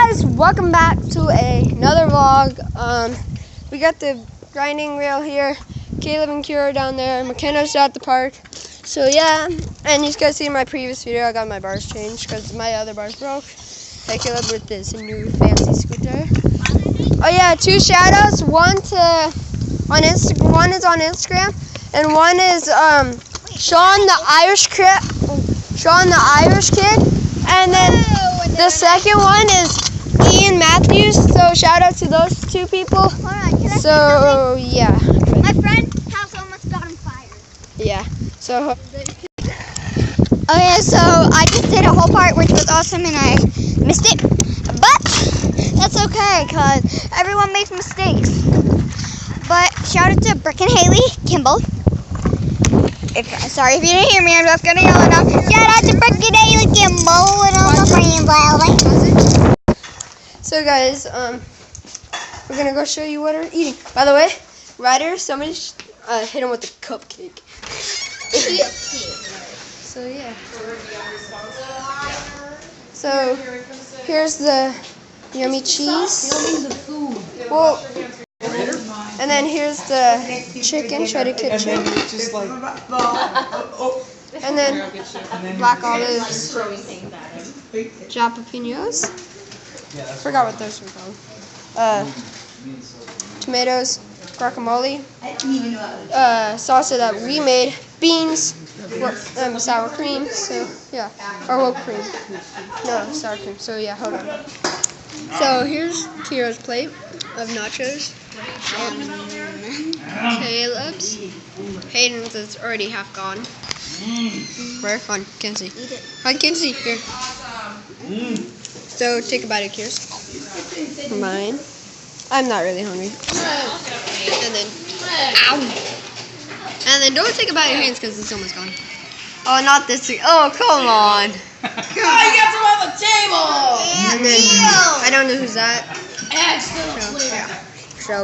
guys, welcome back to another vlog. We got the grinding rail here. Caleb and Kira down there. McKenna's at the park. So yeah, and you guys see in my previous video, I got my bars changed because my other bars broke. Hey Caleb with this new fancy scooter. Oh yeah, two shout outs. One is on Instagram, and one is Sean the Irish kid, and then the second one is Ian Matthews. So shout out to those two people. So yeah. My friend's house almost got on fire. Yeah. So. Okay, so I just did a whole part which was awesome and I missed it, but that's okay because everyone makes mistakes. But shout out to Brick and Haley Kimball. Sorry if you didn't hear me, I'm just gonna yell it out. Shout out to Brick and Haley Kimball and all my friends. So guys, we're gonna go show you what we're eating. By the way, Ryder, somebody hit him with a cupcake. So yeah. So here's the yummy cheese. Well, and then here's the chicken, shredded chicken. And then black olives, jalapenos. Forgot what those were called. Tomatoes, guacamole, salsa that we made, beans, sour cream. So yeah, or whipped cream. No, sour cream. So yeah, hold on. So here's Kira's plate of nachos. Caleb's. Hayden's is already half gone. Where? On Kenzie. On Kenzie. Here. So take a bite of Kira's. Mine. I'm not really hungry. And then, ow. And then don't take a bite of your hands because it's almost gone. Oh, not this thing. Oh, come on. Oh, you got some on the table. And then, I don't know who's that. Excellent. So, yeah.